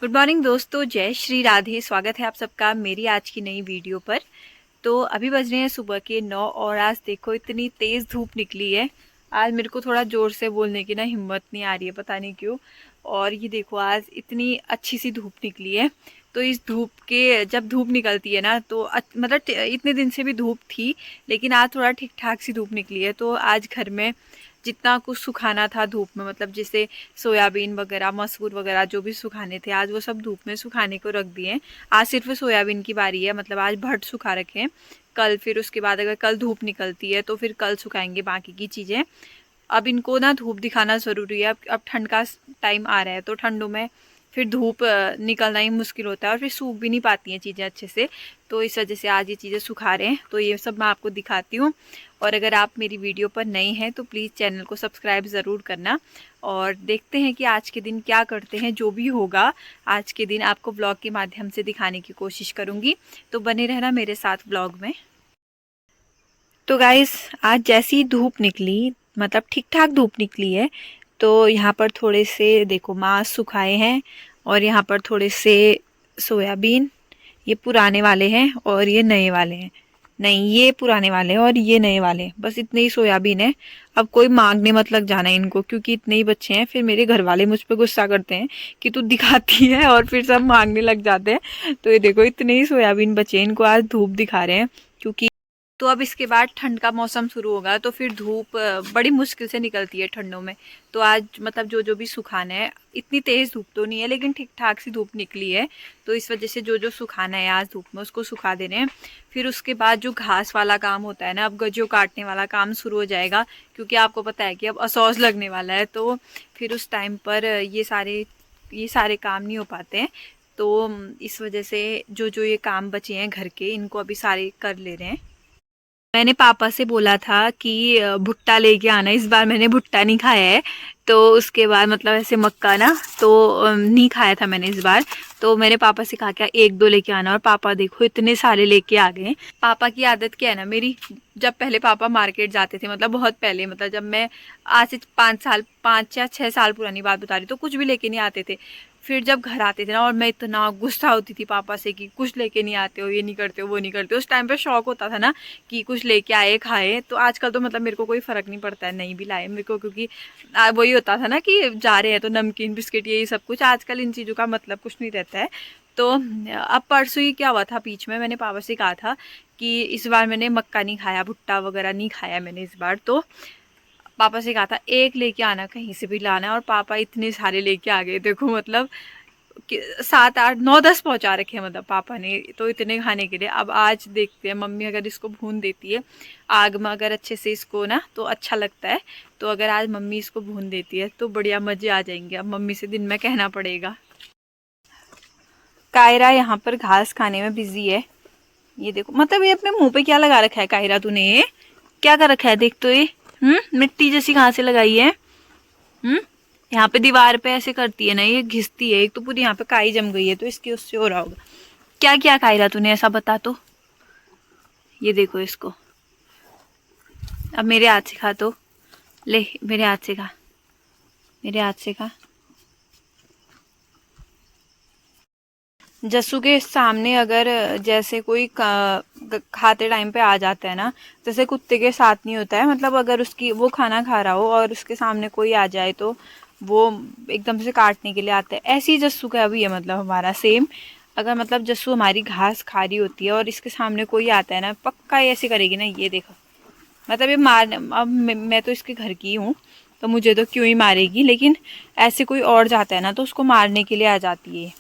Good morning दोस्तों, जय श्री राधे। स्वागत है आप सबका मेरी आज की नई वीडियो पर। तो अभी बज रहे हैं सुबह के 9 और आज देखो इतनी तेज़ धूप निकली है। आज मेरे को थोड़ा ज़ोर से बोलने की ना हिम्मत नहीं आ रही है, पता नहीं क्यों। और ये देखो आज इतनी अच्छी सी धूप निकली है। तो इस धूप के जब धूप निकलती है ना तो मतलब इतने दिन से भी धूप थी, लेकिन आज थोड़ा ठीक ठाक सी धूप निकली है। तो आज घर में जितना कुछ सुखाना था धूप में, मतलब जैसे सोयाबीन वगैरह मसूर वगैरह जो भी सुखाने थे आज वो सब धूप में सुखाने को रख दिए हैं। आज सिर्फ सोयाबीन की बारी है, मतलब आज भट सुखा रखे हैं। कल फिर उसके बाद अगर कल धूप निकलती है तो फिर कल सुखाएंगे बाकी की चीज़ें। अब इनको ना धूप दिखाना ज़रूरी है। अब ठंड का टाइम आ रहा है तो ठंडों में फिर धूप निकलना ही मुश्किल होता है और फिर सूख भी नहीं पाती हैं चीज़ें अच्छे से। तो इस वजह से आज ये चीज़ें सुखा रहे हैं, तो ये सब मैं आपको दिखाती हूँ। और अगर आप मेरी वीडियो पर नए हैं तो प्लीज़ चैनल को सब्सक्राइब ज़रूर करना। और देखते हैं कि आज के दिन क्या करते हैं। जो भी होगा आज के दिन आपको ब्लॉग के माध्यम से दिखाने की कोशिश करूँगी, तो बने रहना मेरे साथ ब्लॉग में। तो गाइस आज जैसी धूप निकली, मतलब ठीक ठाक धूप निकली है, तो यहाँ पर थोड़े से देखो मांस सुखाए हैं और यहाँ पर थोड़े से सोयाबीन। ये पुराने वाले हैं और ये नए वाले हैं। नहीं, ये पुराने वाले हैं और ये नए वाले हैं। बस इतने ही सोयाबीन है। अब कोई मांगने मत लग जाना इनको, क्योंकि इतने ही बच्चे हैं। फिर मेरे घर वाले मुझ पे गुस्सा करते हैं कि तू दिखाती है और फिर सब मांगने लग जाते हैं। तो ये देखो इतने ही सोयाबीन बचे हैं, इनको आज धूप दिखा रहे हैं क्योंकि तो अब इसके बाद ठंड का मौसम शुरू होगा तो फिर धूप बड़ी मुश्किल से निकलती है ठंडों में। तो आज मतलब जो जो भी सुखाना है, इतनी तेज़ धूप तो नहीं है लेकिन ठीक ठाक सी धूप निकली है। तो इस वजह से जो जो सुखाना है आज धूप में उसको सुखा दे रहे हैं। फिर उसके बाद जो घास वाला काम होता है ना, अब गज्जों काटने वाला काम शुरू हो जाएगा, क्योंकि आपको पता है कि अब असौज लगने वाला है। तो फिर उस टाइम पर ये सारे काम नहीं हो पाते हैं। तो इस वजह से जो जो ये काम बचे हैं घर के, इनको अभी सारे कर ले रहे हैं। मैंने पापा से बोला था कि भुट्टा लेके आना। इस बार मैंने भुट्टा नहीं खाया है। तो उसके बाद मतलब ऐसे मक्का ना, तो नहीं खाया था मैंने इस बार। तो मैंने पापा से कहा क्या एक दो लेके आना, और पापा देखो इतने सारे लेके आ गए। पापा की आदत क्या है ना मेरी, जब पहले पापा मार्केट जाते थे, मतलब बहुत पहले, मतलब जब मैं आज से 5 साल 5 या 6 साल पुरानी बात बता रही, तो कुछ भी लेके नहीं आते थे। फिर जब घर आते थे ना, और मैं इतना गुस्सा होती थी पापा से कि कुछ लेके नहीं आते हो, ये नहीं करते हो, वो नहीं करते हो। उस टाइम पे शौक होता था ना कि कुछ लेके आए खाए। तो आजकल तो मतलब मेरे को कोई फ़र्क नहीं पड़ता है नहीं भी लाए मेरे को, क्योंकि वही होता था ना कि जा रहे हैं तो नमकीन बिस्किट यही सब कुछ। आजकल इन चीज़ों का मतलब कुछ नहीं रहता है। तो अब परसों ही क्या हुआ था, बीच में मैंने पापा से कहा था कि इस बार मैंने मक्का नहीं खाया, भुट्टा वगैरह नहीं खाया मैंने इस बार। तो पापा से कहा था एक लेके आना, कहीं से भी लाना, और पापा इतने सारे लेके आ गए। देखो मतलब 7 8 9 10 पहुंचा रखे हैं मतलब पापा ने, तो इतने खाने के लिए। अब आज देखते हैं मम्मी अगर इसको भून देती है आग में, अगर अच्छे से इसको ना, तो अच्छा लगता है। तो अगर आज मम्मी इसको भून देती है तो बढ़िया मजे आ जाएंगे। अब मम्मी से दिन में कहना पड़ेगा। कायरा यहाँ पर घास खाने में बिजी है। ये देखो, मतलब ये अपने मुंह पे क्या लगा रखा है कायरा, तूने ये क्या कर रखा है? देख तो ये मिट्टी जैसी कहाँ से लगाई है। हम्म यहाँ पे दीवार पे ऐसे करती है ना, ये घिसती है। एक तो पूरी यहाँ पे काई जम गई है, तो इसके उससे हो रहा होगा। क्या क्या खाएगा तूने, ऐसा बता तो। ये देखो इसको, अब मेरे हाथ से खा तो। ले मेरे हाथ से खा, मेरे हाथ से खा। जस्सू के सामने अगर जैसे कोई खाते टाइम पे आ जाता है ना, जैसे कुत्ते के साथ नहीं होता है, मतलब अगर उसकी वो खाना खा रहा हो और उसके सामने कोई आ जाए तो वो एकदम से काटने के लिए आता है। ऐसे ही जस्सू का भी है, मतलब हमारा सेम। अगर मतलब जस्सू हमारी घास खा रही होती है और इसके सामने कोई आता है ना, पक्का ऐसे करेगी ना। ये देखो, मतलब ये मार, अब मैं तो इसके घर की हूँ तो मुझे तो क्यों ही मारेगी, लेकिन ऐसे कोई और जाता है ना तो उसको मारने के लिए आ जाती है।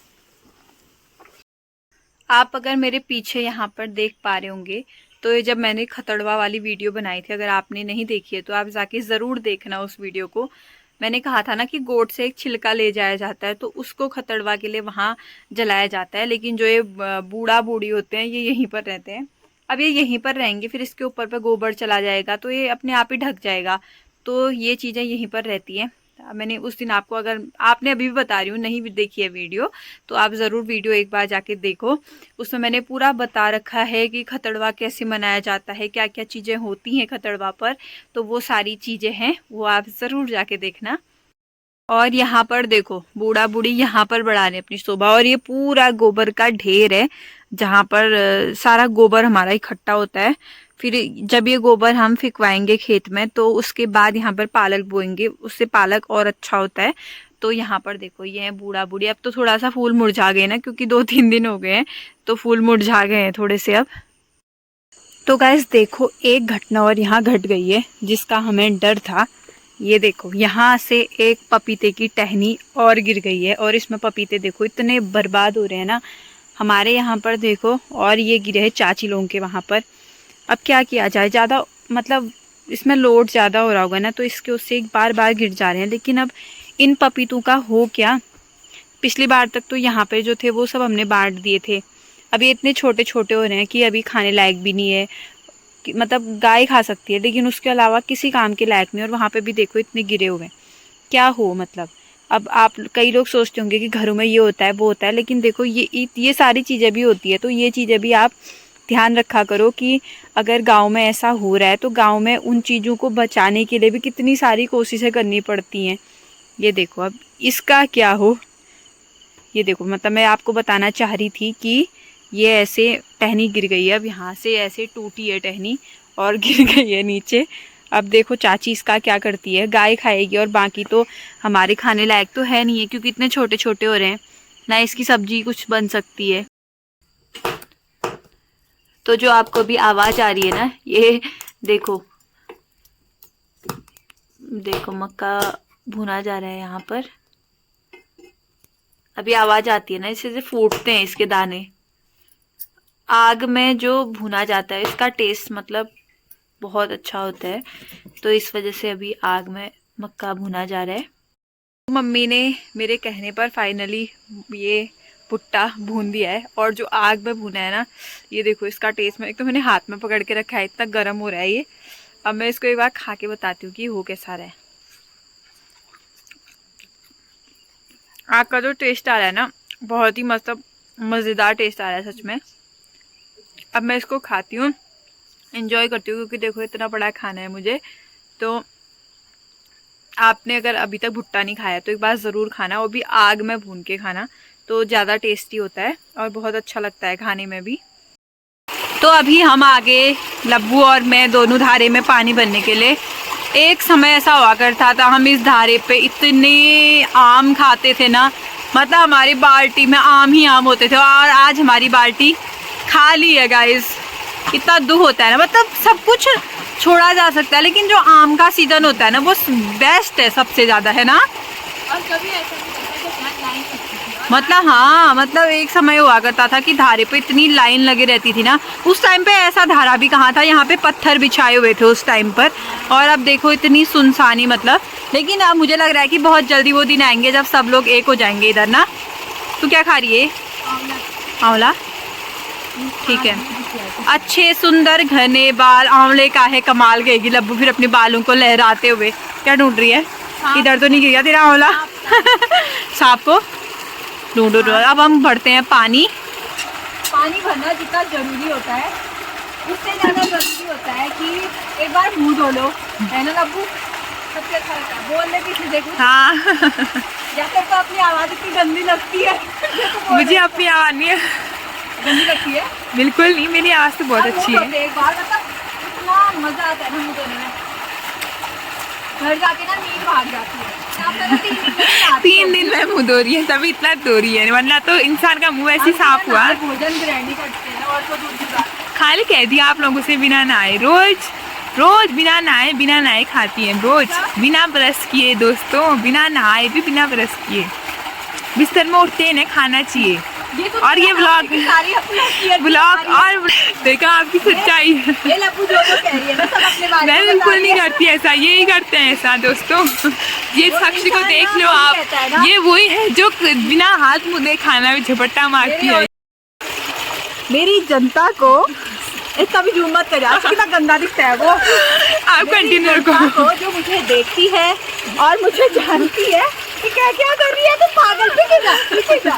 आप अगर मेरे पीछे यहाँ पर देख पा रहे होंगे, तो ये जब मैंने खतड़वा वाली वीडियो बनाई थी, अगर आपने नहीं देखी है तो आप जाके ज़रूर देखना उस वीडियो को। मैंने कहा था ना कि गोट से एक छिलका ले जाया जाता है तो उसको खतड़वा के लिए वहाँ जलाया जाता है। लेकिन जो ये बूढ़ा बूढ़ी होते हैं ये यहीं पर रहते हैं। अब ये यहीं पर रहेंगे, फिर इसके ऊपर पर गोबर चला जाएगा तो ये अपने आप ही ढक जाएगा। तो ये चीज़ें यहीं पर रहती हैं। मैंने उस दिन आपको, अगर आपने अभी भी बता रही हूँ नहीं भी देखी है वीडियो, तो आप ज़रूर वीडियो एक बार जाके देखो। उसमें मैंने पूरा बता रखा है कि खतड़वा कैसे मनाया जाता है, क्या क्या चीज़ें होती हैं खतड़वा पर। तो वो सारी चीज़ें हैं, वो आप ज़रूर जाके देखना। और यहाँ पर देखो बूढ़ा बूढ़ी यहाँ पर बढ़ा रहे अपनी शोभा। और ये पूरा गोबर का ढेर है जहाँ पर सारा गोबर हमारा इकट्ठा होता है। फिर जब ये गोबर हम फिकवाएंगे खेत में तो उसके बाद यहाँ पर पालक बोएंगे, उससे पालक और अच्छा होता है। तो यहाँ पर देखो ये है बूढ़ा बूढ़ी। अब तो थोड़ा सा फूल मुरझा गए ना, क्योंकि 2-3 दिन हो गए हैं तो फूल मुरझा गए हैं थोड़े से अब। तो गाइस देखो एक घटना और यहाँ घट गई है जिसका हमें डर था। ये देखो यहाँ से एक पपीते की टहनी और गिर गई है और इसमें पपीते देखो इतने बर्बाद हो रहे हैं ना हमारे यहाँ पर देखो। और ये गिरे हैं चाची लोगों के वहाँ पर। अब क्या किया जाए, ज़्यादा मतलब इसमें लोड ज़्यादा हो रहा होगा ना, तो इसके उससे बार बार गिर जा रहे हैं। लेकिन अब इन पपीतों का हो क्या। पिछली बार तक तो यहाँ पे जो थे वो सब हमने बांट दिए थे। अभी इतने छोटे छोटे हो रहे हैं कि अभी खाने लायक भी नहीं है, मतलब गाय खा सकती है लेकिन उसके अलावा किसी काम के लायक नहीं। और वहाँ पे भी देखो इतने गिरे हुए हैं, क्या हो मतलब। अब आप कई लोग सोचते होंगे कि घरों में ये होता है वो होता है, लेकिन देखो ये सारी चीज़ें भी होती है। तो ये चीज़ें भी आप ध्यान रखा करो कि अगर गांव में ऐसा हो रहा है तो गांव में उन चीज़ों को बचाने के लिए भी कितनी सारी कोशिशें करनी पड़ती हैं। ये देखो अब इसका क्या हो। ये देखो मतलब मैं आपको बताना चाह रही थी कि ये ऐसे टहनी गिर गई है। अब यहाँ से ऐसे टूटी है टहनी और गिर गई है नीचे। अब देखो चाची इसका क्या करती है, गाय खाएगी और बाकी तो हमारे खाने लायक तो है नहीं है क्योंकि इतने छोटे छोटे हो रहे हैं ना, इसकी सब्जी कुछ बन सकती है। तो जो आपको भी आवाज़ आ रही है ना, ये देखो देखो मक्का भुना जा रहा है यहाँ पर। अभी आवाज़ आती है ना, इससे से फूटते हैं इसके दाने। आग में जो भुना जाता है इसका टेस्ट मतलब बहुत अच्छा होता है, तो इस वजह से अभी आग में मक्का भुना जा रहा है। तो मम्मी ने मेरे कहने पर फाइनली ये भुट्टा भून दिया है। और जो आग में भुना है ना, ये देखो इसका टेस्ट में, एक तो मैंने हाथ में पकड़ के रखा है, इतना गर्म हो रहा है ये। अब मैं इसको एक बार खा के बताती हूँ कि हो कैसा रहा है। आग का जो टेस्ट आ रहा है ना, बहुत ही मतलब मज़ेदार टेस्ट आ रहा है सच में। अब मैं इसको खाती हूँ, एंजॉय करती हूँ, क्योंकि देखो इतना बड़ा खाना है मुझे। तो आपने अगर अभी तक भुट्टा नहीं खाया तो एक बार ज़रूर खाना, वो भी आग में भून के खाना, तो ज़्यादा टेस्टी होता है और बहुत अच्छा लगता है खाने में भी। तो अभी हम आगे लब्बू और मैं दोनों धारे में पानी भरने के लिए। एक समय ऐसा हुआ करता था हम इस धारे पे इतने आम खाते थे ना, मतलब हमारी बाल्टी में आम ही आम होते थे। और आज हमारी बाल्टी खाली है गाइस। इतना दुख होता है ना, मतलब सब कुछ छोड़ा जा सकता है लेकिन जो आम का सीजन होता है ना वो बेस्ट है सबसे ज़्यादा, है ना। और कभी ऐसा मतलब हाँ, मतलब एक समय हुआ करता था कि धारे पे इतनी लाइन लगी रहती थी ना। उस टाइम पे ऐसा धारा भी कहाँ था, यहाँ पे पत्थर बिछाए हुए थे उस टाइम पर। और अब देखो इतनी सुनसानी मतलब। लेकिन अब मुझे लग रहा है कि बहुत जल्दी वो दिन आएंगे जब सब लोग एक हो जाएंगे इधर ना। तू क्या खा रही है? आंवला। ठीक है, अच्छे सुंदर घने बाल आंवले का है, कमाल गएगी लब्बू फिर अपने बालों को लहराते हुए। क्या ढूंढ रही है? इधर तो नहीं गिर गया तेरा आंवला? सांप को ढूंढो। अब हम भरते हैं पानी। पानी भरना जितना जरूरी होता है उससे ज़्यादा जरूरी होता है कि एक बार मुँह धो लो, है ना लब्बू? सबसे अच्छा लगता है बोलने की। देखो हाँ जैसे तो अपनी आवाज़ इतनी गंदी लगती है। मुझे अपनी आवाज़ नहीं गंदी लगती है? बिल्कुल नहीं, मेरी आवाज़ तो बहुत अच्छी है। एक बार मतलब इतना मज़ा आता है ना मुँह धोने में, घर जाके ना नींद भाग जाती है। 3 दिन में मुँह धो रही है, तभी इतना धो रही है, वरना तो इंसान का मुँह ऐसे साफ हुआ। भोजन ग्रहणी करते हैं और तो दूसरी बात खाली कह दिया आप लोगों से बिना नहाए, रोज बिना नहाए खाती हैं, रोज बिना ब्रश किए दोस्तों, बिना नहाए भी बिना ब्रश किए बिस्तर में उठते हैं, खाना चाहिए। तो और ये ब्लॉग और देखा आपकी सच्चाई है। मैं बिल्कुल नहीं करती ऐसा, ये ही करते हैं ऐसा दोस्तों। ये शख्स को देख लो आप, ये वही है जो बिना हाथ मुँह धोए खाना में झपट्टा मारती है। मेरी जनता को इसका भी जूम मत करिए, कितना गंदा दिखता है वो। आप कंटिन्यू को जो मुझे देखती है और मुझे जानती है कि क्या क्या कर रही है, तो पागल दिखेगा।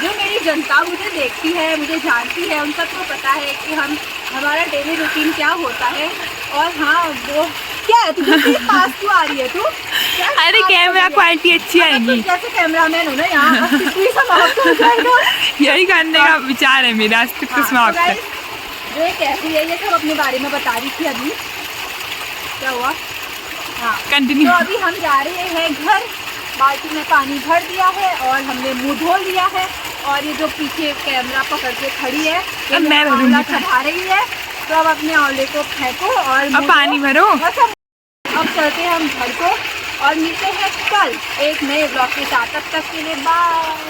जो मेरी जनता सबका, मुझे देखती है, मुझे जानती है, उन सबको पता है कि हमारा डेली रूटीन क्या होता है। और हाँ वो क्या है, तुझे पास क्यों आ रही है तू? अरे कैमरा क्वालिटी अच्छी आएगी। जैसे कैमरामैन हो ना यहाँ, समाप्त हो जाएगा। यही करने का विचार है मेरा, आज तक तो समाप्त है। ये कैसी है, ये सब अपने बारे में बता रही थी। अभी क्या हुआ? हाँ कंटिन्यू। तो अभी हम जा रहे हैं घर, बाल्टी में पानी भर दिया है और हमने मुंह धो लिया है। और ये जो पीछे कैमरा पकड़ के खड़ी है, ये मैं आंवला चढ़ा रही है। तो अब अपने आंवले को फेंको और अब पानी भरो। अब चलते हैं हम घर को और मिलते हैं कल एक नए ब्लॉग के साथ। तब तक के लिए बाय।